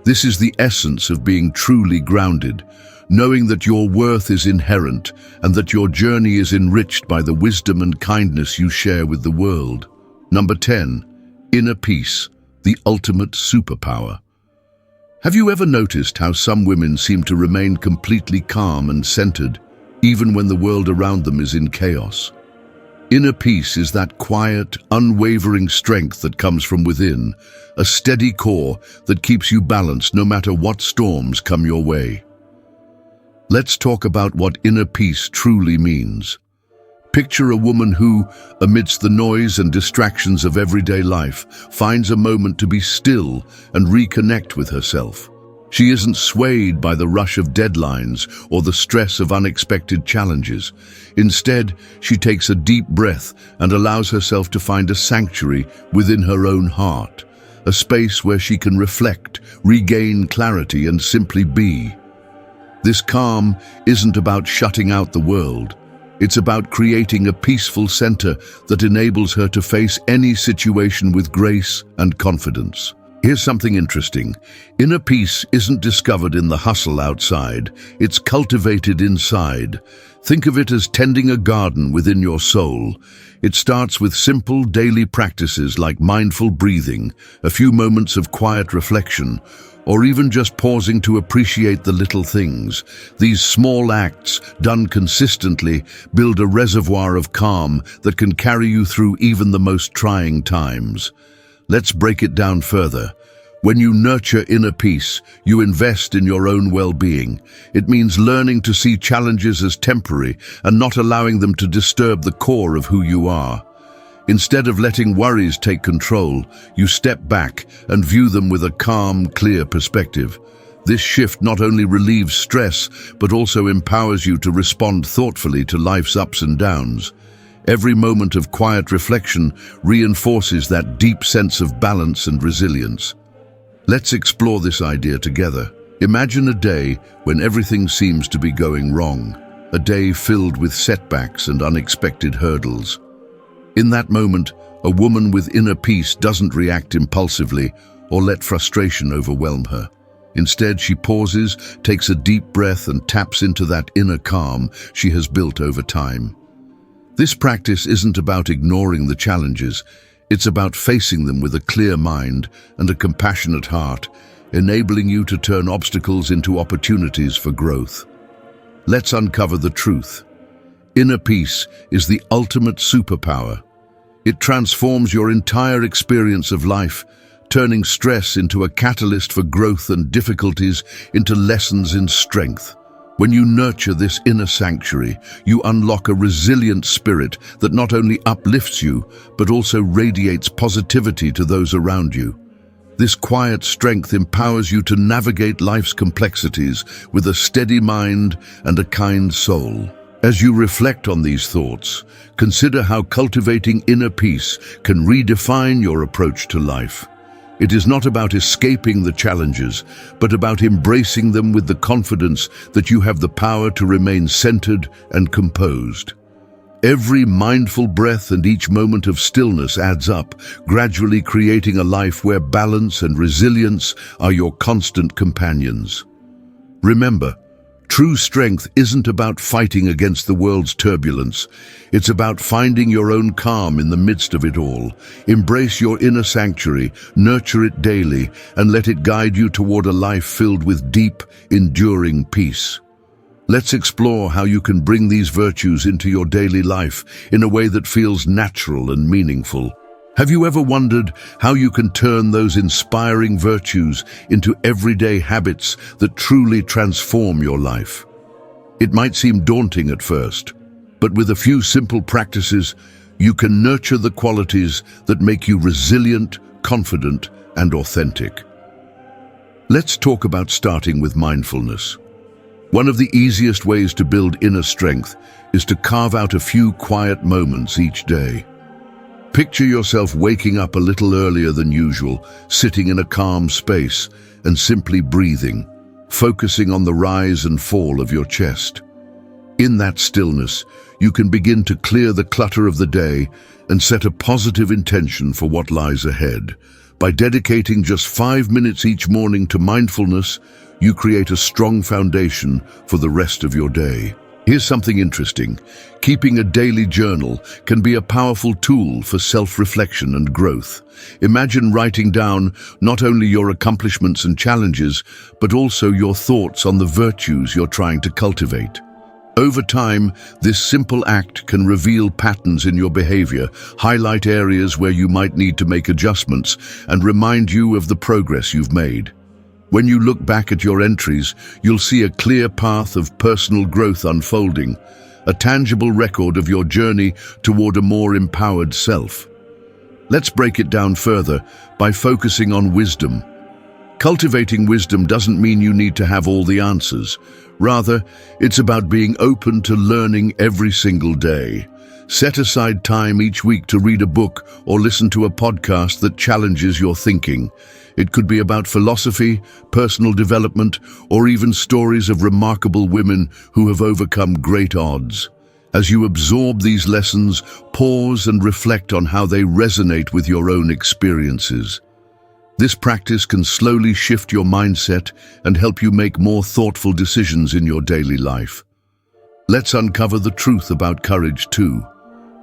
This is the essence of being truly grounded, knowing that your worth is inherent and that your journey is enriched by the wisdom and kindness you share with the world. Number 10. Inner peace, the ultimate superpower. Have you ever noticed how some women seem to remain completely calm and centered, even when the world around them is in chaos? Inner peace is that quiet, unwavering strength that comes from within, a steady core that keeps you balanced no matter what storms come your way. Let's talk about what inner peace truly means. Picture a woman who, amidst the noise and distractions of everyday life, finds a moment to be still and reconnect with herself. She isn't swayed by the rush of deadlines or the stress of unexpected challenges. Instead, she takes a deep breath and allows herself to find a sanctuary within her own heart, a space where she can reflect, regain clarity, and simply be. This calm isn't about shutting out the world. It's about creating a peaceful center that enables her to face any situation with grace and confidence. Here's something interesting. Inner peace isn't discovered in the hustle outside, it's cultivated inside. Think of it as tending a garden within your soul. It starts with simple daily practices like mindful breathing, a few moments of quiet reflection, or even just pausing to appreciate the little things. These small acts, done consistently, build a reservoir of calm that can carry you through even the most trying times. Let's break it down further. When you nurture inner peace, you invest in your own well-being. It means learning to see challenges as temporary and not allowing them to disturb the core of who you are. Instead of letting worries take control, you step back and view them with a calm, clear perspective. This shift not only relieves stress, but also empowers you to respond thoughtfully to life's ups and downs. Every moment of quiet reflection reinforces that deep sense of balance and resilience. Let's explore this idea together. Imagine a day when everything seems to be going wrong, a day filled with setbacks and unexpected hurdles. In that moment, a woman with inner peace doesn't react impulsively or let frustration overwhelm her. Instead, she pauses, takes a deep breath, and taps into that inner calm she has built over time. This practice isn't about ignoring the challenges, it's about facing them with a clear mind and a compassionate heart, enabling you to turn obstacles into opportunities for growth. Let's uncover the truth. Inner peace is the ultimate superpower. It transforms your entire experience of life, turning stress into a catalyst for growth and difficulties into lessons in strength. When you nurture this inner sanctuary, you unlock a resilient spirit that not only uplifts you, but also radiates positivity to those around you. This quiet strength empowers you to navigate life's complexities with a steady mind and a kind soul. As you reflect on these thoughts, consider how cultivating inner peace can redefine your approach to life. It is not about escaping the challenges, but about embracing them with the confidence that you have the power to remain centered and composed. Every mindful breath and each moment of stillness adds up, gradually creating a life where balance and resilience are your constant companions. Remember, true strength isn't about fighting against the world's turbulence. It's about finding your own calm in the midst of it all. Embrace your inner sanctuary, nurture it daily, and let it guide you toward a life filled with deep, enduring peace. Let's explore how you can bring these virtues into your daily life in a way that feels natural and meaningful. Have you ever wondered how you can turn those inspiring virtues into everyday habits that truly transform your life? It might seem daunting at first, but with a few simple practices, you can nurture the qualities that make you resilient, confident, and authentic. Let's talk about starting with mindfulness. One of the easiest ways to build inner strength is to carve out a few quiet moments each day. Picture yourself waking up a little earlier than usual, sitting in a calm space and simply breathing, focusing on the rise and fall of your chest. In that stillness, you can begin to clear the clutter of the day and set a positive intention for what lies ahead. By dedicating just 5 minutes each morning to mindfulness, you create a strong foundation for the rest of your day. Here's something interesting. Keeping a daily journal can be a powerful tool for self-reflection and growth. Imagine writing down not only your accomplishments and challenges, but also your thoughts on the virtues you're trying to cultivate. Over time, this simple act can reveal patterns in your behavior, highlight areas where you might need to make adjustments, and remind you of the progress you've made. When you look back at your entries, you'll see a clear path of personal growth unfolding, a tangible record of your journey toward a more empowered self. Let's break it down further by focusing on wisdom. Cultivating wisdom doesn't mean you need to have all the answers. Rather, it's about being open to learning every single day. Set aside time each week to read a book or listen to a podcast that challenges your thinking. It could be about philosophy, personal development, or even stories of remarkable women who have overcome great odds. As you absorb these lessons, pause and reflect on how they resonate with your own experiences. This practice can slowly shift your mindset and help you make more thoughtful decisions in your daily life. Let's uncover the truth about courage too.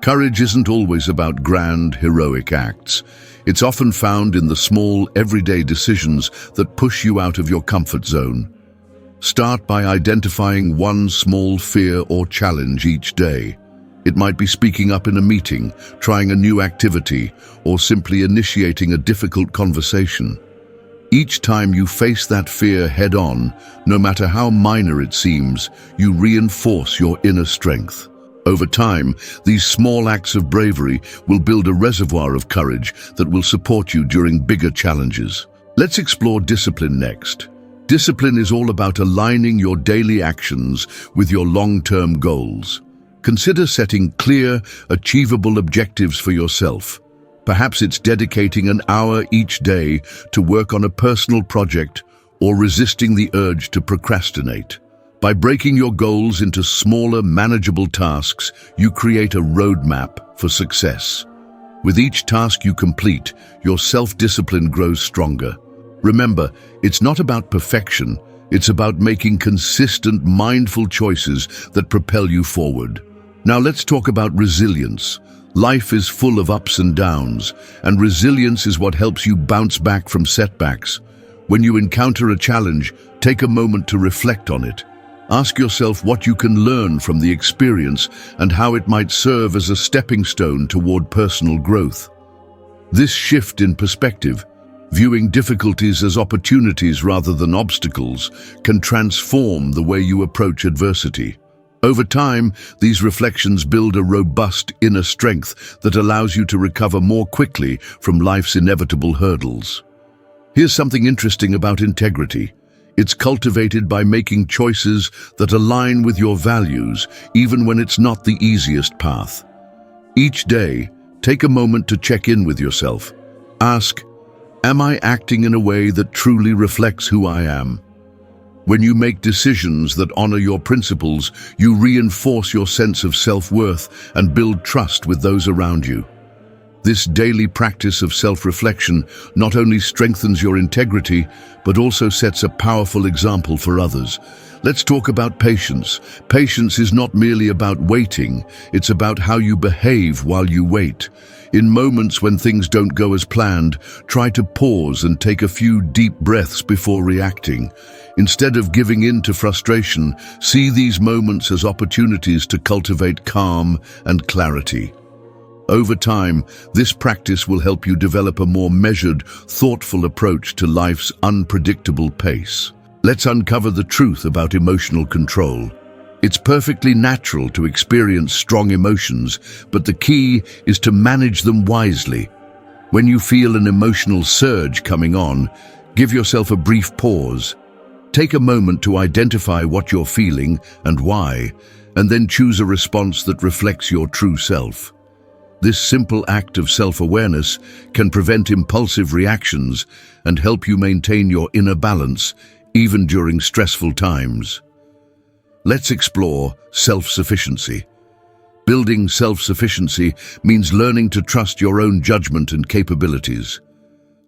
Courage isn't always about grand, heroic acts. It's often found in the small, everyday decisions that push you out of your comfort zone. Start by identifying one small fear or challenge each day. It might be speaking up in a meeting, trying a new activity, or simply initiating a difficult conversation. Each time you face that fear head-on, no matter how minor it seems, you reinforce your inner strength. Over time, these small acts of bravery will build a reservoir of courage that will support you during bigger challenges. Let's explore discipline next. Discipline is all about aligning your daily actions with your long-term goals. Consider setting clear, achievable objectives for yourself. Perhaps it's dedicating an hour each day to work on a personal project or resisting the urge to procrastinate. By breaking your goals into smaller, manageable tasks, you create a roadmap for success. With each task you complete, your self-discipline grows stronger. Remember, it's not about perfection, it's about making consistent, mindful choices that propel you forward. Now let's talk about resilience. Life is full of ups and downs, and resilience is what helps you bounce back from setbacks. When you encounter a challenge, take a moment to reflect on it. Ask yourself what you can learn from the experience and how it might serve as a stepping stone toward personal growth. This shift in perspective, viewing difficulties as opportunities rather than obstacles, can transform the way you approach adversity. Over time, these reflections build a robust inner strength that allows you to recover more quickly from life's inevitable hurdles. Here's something interesting about integrity. It's cultivated by making choices that align with your values, even when it's not the easiest path. Each day, take a moment to check in with yourself. Ask, am I acting in a way that truly reflects who I am? When you make decisions that honor your principles, you reinforce your sense of self-worth and build trust with those around you. This daily practice of self-reflection not only strengthens your integrity, but also sets a powerful example for others. Let's talk about patience. Patience is not merely about waiting, it's about how you behave while you wait. In moments when things don't go as planned, try to pause and take a few deep breaths before reacting. Instead of giving in to frustration, see these moments as opportunities to cultivate calm and clarity. Over time, this practice will help you develop a more measured, thoughtful approach to life's unpredictable pace. Let's uncover the truth about emotional control. It's perfectly natural to experience strong emotions, but the key is to manage them wisely. When you feel an emotional surge coming on, give yourself a brief pause. Take a moment to identify what you're feeling and why, and then choose a response that reflects your true self. This simple act of self-awareness can prevent impulsive reactions and help you maintain your inner balance, even during stressful times. Let's explore self-sufficiency. Building self-sufficiency means learning to trust your own judgment and capabilities.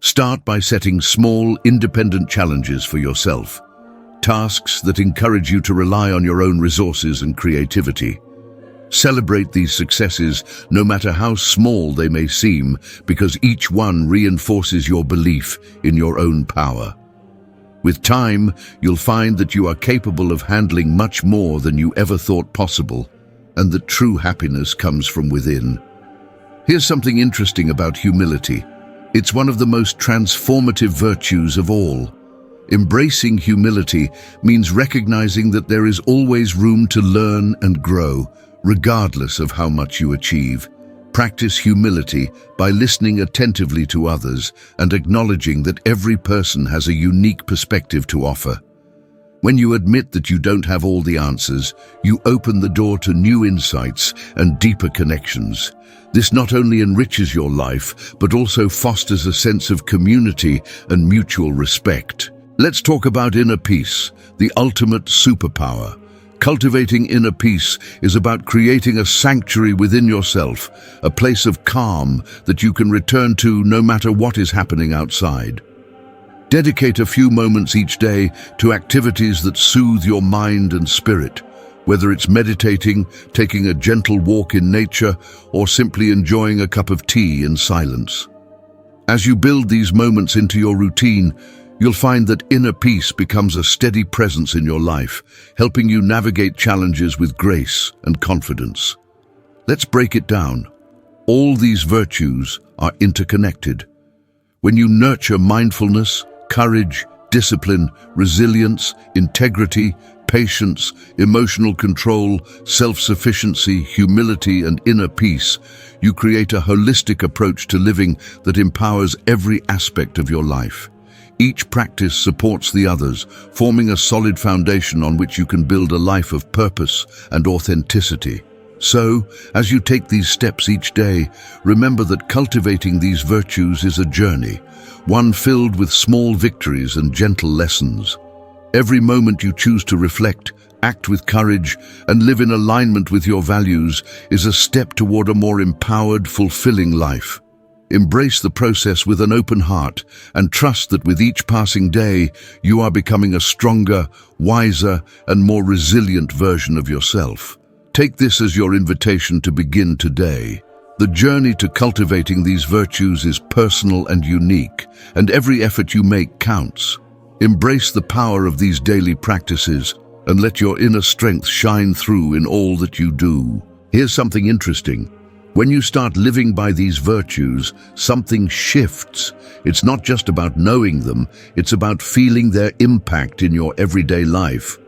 Start by setting small, independent challenges for yourself. Tasks that encourage you to rely on your own resources and creativity. Celebrate these successes, no matter how small they may seem, because each one reinforces your belief in your own power. With time, you'll find that you are capable of handling much more than you ever thought possible, and that true happiness comes from within. Here's something interesting about humility. It's one of the most transformative virtues of all. Embracing humility means recognizing that there is always room to learn and grow, regardless of how much you achieve. Practice humility by listening attentively to others and acknowledging that every person has a unique perspective to offer. When you admit that you don't have all the answers, you open the door to new insights and deeper connections. This not only enriches your life, but also fosters a sense of community and mutual respect. Let's talk about inner peace, the ultimate superpower. Cultivating inner peace is about creating a sanctuary within yourself, a place of calm that you can return to no matter what is happening outside. Dedicate a few moments each day to activities that soothe your mind and spirit, whether it's meditating, taking a gentle walk in nature, or simply enjoying a cup of tea in silence. As you build these moments into your routine, you'll find that inner peace becomes a steady presence in your life, helping you navigate challenges with grace and confidence. Let's break it down. All these virtues are interconnected. When you nurture mindfulness, courage, discipline, resilience, integrity, patience, emotional control, self-sufficiency, humility, and inner peace, you create a holistic approach to living that empowers every aspect of your life. Each practice supports the others, forming a solid foundation on which you can build a life of purpose and authenticity. So, as you take these steps each day, remember that cultivating these virtues is a journey, one filled with small victories and gentle lessons. Every moment you choose to reflect, act with courage, and live in alignment with your values is a step toward a more empowered, fulfilling life. Embrace the process with an open heart and trust that with each passing day, you are becoming a stronger, wiser, and more resilient version of yourself. Take this as your invitation to begin today. The journey to cultivating these virtues is personal and unique, and every effort you make counts. Embrace the power of these daily practices and let your inner strength shine through in all that you do. Here's something interesting. When you start living by these virtues, something shifts. It's not just about knowing them, it's about feeling their impact in your everyday life.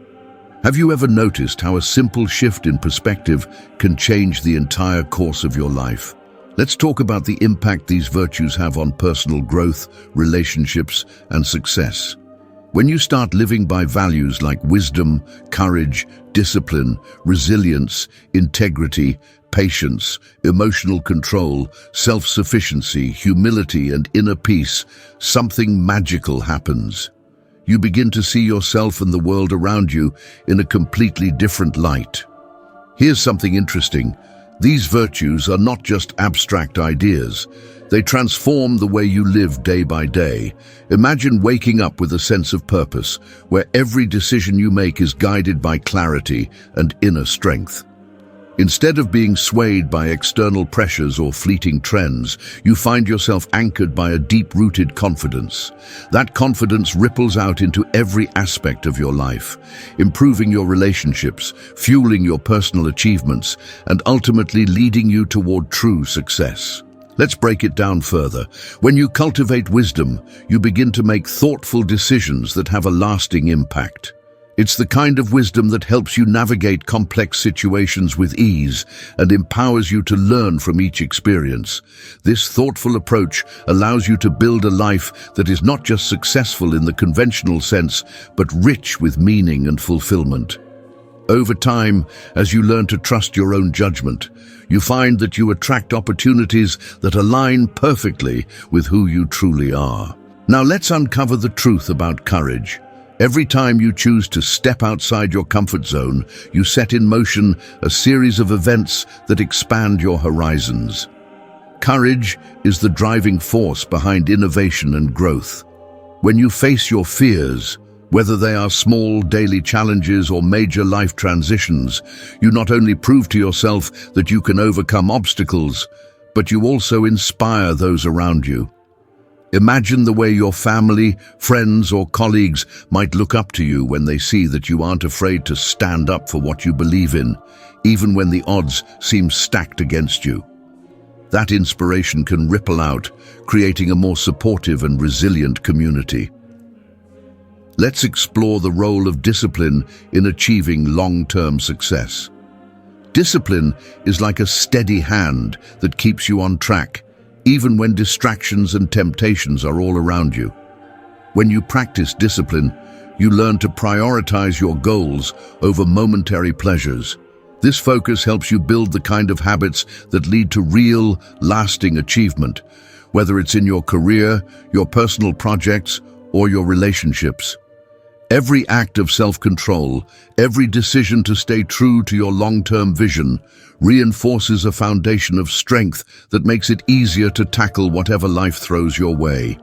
Have you ever noticed how a simple shift in perspective can change the entire course of your life? Let's talk about the impact these virtues have on personal growth, relationships, and success. When you start living by values like wisdom, courage, discipline, resilience, integrity, patience, emotional control, self-sufficiency, humility, and inner peace, something magical happens. You begin to see yourself and the world around you in a completely different light. Here's something interesting. These virtues are not just abstract ideas. They transform the way you live day by day. Imagine waking up with a sense of purpose, where every decision you make is guided by clarity and inner strength. Instead of being swayed by external pressures or fleeting trends, you find yourself anchored by a deep-rooted confidence. That confidence ripples out into every aspect of your life, improving your relationships, fueling your personal achievements, and ultimately leading you toward true success. Let's break it down further. When you cultivate wisdom, you begin to make thoughtful decisions that have a lasting impact. It's the kind of wisdom that helps you navigate complex situations with ease and empowers you to learn from each experience. This thoughtful approach allows you to build a life that is not just successful in the conventional sense, but rich with meaning and fulfillment. Over time, as you learn to trust your own judgment, you find that you attract opportunities that align perfectly with who you truly are. Now let's uncover the truth about courage. Every time you choose to step outside your comfort zone, you set in motion a series of events that expand your horizons. Courage is the driving force behind innovation and growth. When you face your fears, whether they are small daily challenges or major life transitions, you not only prove to yourself that you can overcome obstacles, but you also inspire those around you. Imagine the way your family, friends, or colleagues might look up to you when they see that you aren't afraid to stand up for what you believe in, even when the odds seem stacked against you. That inspiration can ripple out, creating a more supportive and resilient community. let's explore the role of discipline in achieving long-term success. Discipline is like a steady hand that keeps you on track, even when distractions and temptations are all around you. When you practice discipline, you learn to prioritize your goals over momentary pleasures. This focus helps you build the kind of habits that lead to real, lasting achievement, whether it's in your career, your personal projects, or your relationships. Every act of self-control, every decision to stay true to your long-term vision, reinforces a foundation of strength that makes it easier to tackle whatever life throws your way.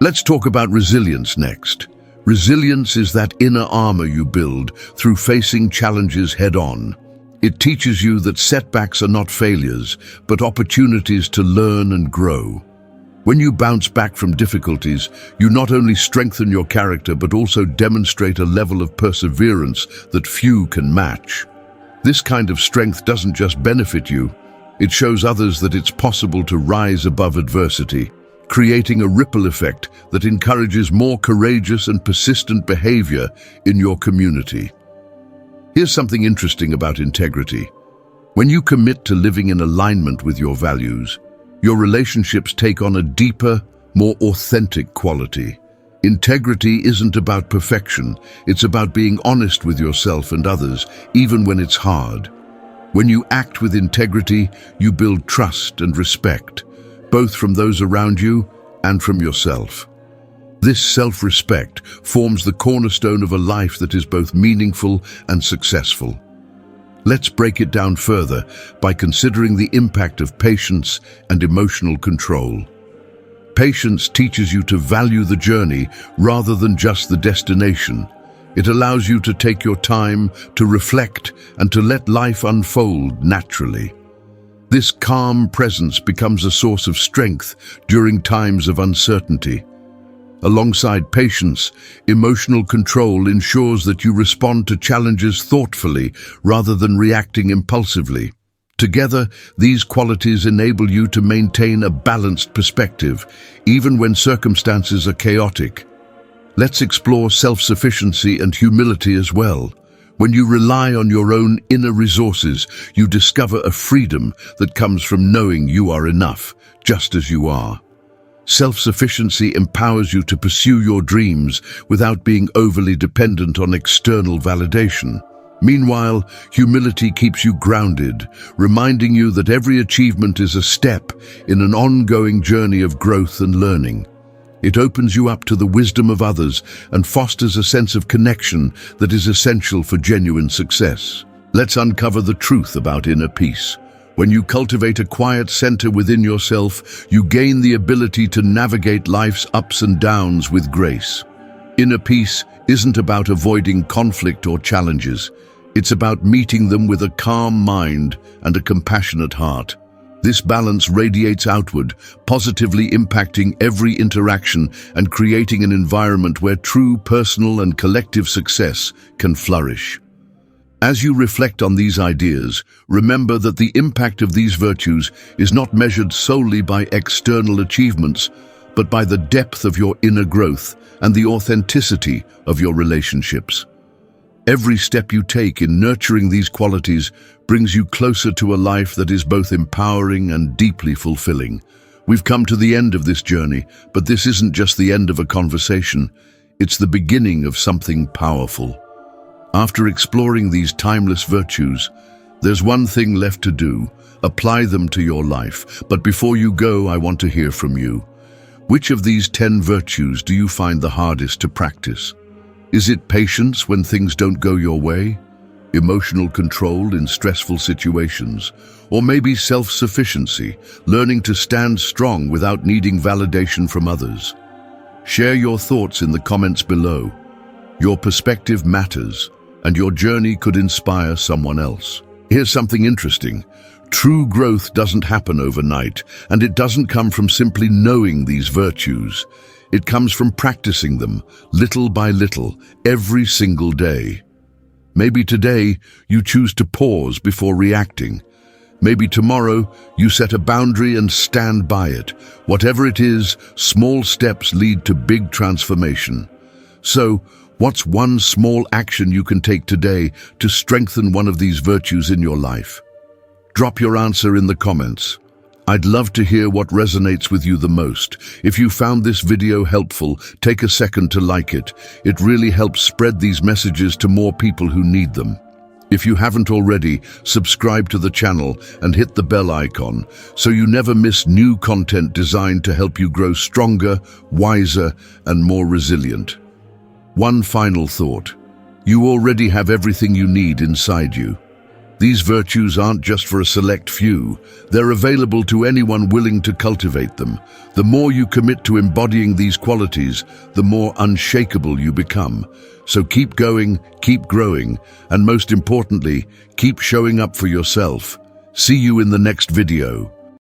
Let's talk about resilience next. Resilience is that inner armor you build through facing challenges head-on. It teaches you that setbacks are not failures, but opportunities to learn and grow. When you bounce back from difficulties, you not only strengthen your character but also demonstrate a level of perseverance that few can match. This kind of strength doesn't just benefit you, it shows others that it's possible to rise above adversity, creating a ripple effect that encourages more courageous and persistent behavior in your community. Here's something interesting about integrity. When you commit to living in alignment with your values, your relationships take on a deeper, more authentic quality. Integrity isn't about perfection, it's about being honest with yourself and others, even when it's hard. When you act with integrity, you build trust and respect, both from those around you and from yourself. This self-respect forms the cornerstone of a life that is both meaningful and successful. Let's break it down further by considering the impact of patience and emotional control. Patience teaches you to value the journey rather than just the destination. It allows you to take your time, to reflect, and to let life unfold naturally. This calm presence becomes a source of strength during times of uncertainty. Alongside patience, emotional control ensures that you respond to challenges thoughtfully rather than reacting impulsively. Together, these qualities enable you to maintain a balanced perspective, even when circumstances are chaotic. Let's explore self-sufficiency and humility as well. When you rely on your own inner resources, you discover a freedom that comes from knowing you are enough, just as you are. Self-sufficiency empowers you to pursue your dreams without being overly dependent on external validation. Meanwhile, humility keeps you grounded, reminding you that every achievement is a step in an ongoing journey of growth and learning. It opens you up to the wisdom of others and fosters a sense of connection that is essential for genuine success. Let's uncover the truth about inner peace. When you cultivate a quiet center within yourself, you gain the ability to navigate life's ups and downs with grace. Inner peace isn't about avoiding conflict or challenges. It's about meeting them with a calm mind and a compassionate heart. This balance radiates outward, positively impacting every interaction and creating an environment where true personal and collective success can flourish. As you reflect on these ideas, remember that the impact of these virtues is not measured solely by external achievements, but by the depth of your inner growth and the authenticity of your relationships. Every step you take in nurturing these qualities brings you closer to a life that is both empowering and deeply fulfilling. We've come to the end of this journey, but this isn't just the end of a conversation. It's the beginning of something powerful. After exploring these timeless virtues, there's one thing left to do: apply them to your life. But before you go, I want to hear from you. Which of these 10 virtues do you find the hardest to practice? Is it patience when things don't go your way? Emotional control in stressful situations? Or maybe self-sufficiency, learning to stand strong without needing validation from others? Share your thoughts in the comments below. Your perspective matters, and your journey could inspire someone else. Here's something interesting. True growth doesn't happen overnight, and it doesn't come from simply knowing these virtues. It comes from practicing them, little by little, every single day. Maybe today you choose to pause before reacting. Maybe tomorrow you set a boundary and stand by it. Whatever it is, small steps lead to big transformation. So, what's one small action you can take today to strengthen one of these virtues in your life? Drop your answer in the comments. I'd love to hear what resonates with you the most. If you found this video helpful, take a second to like it. It really helps spread these messages to more people who need them. If you haven't already, subscribe to the channel and hit the bell icon so you never miss new content designed to help you grow stronger, wiser, and more resilient. One final thought. You already have everything you need inside you. These virtues aren't just for a select few. They're available to anyone willing to cultivate them. The more you commit to embodying these qualities, the more unshakable you become. So keep going, keep growing, and most importantly, keep showing up for yourself. See you in the next video.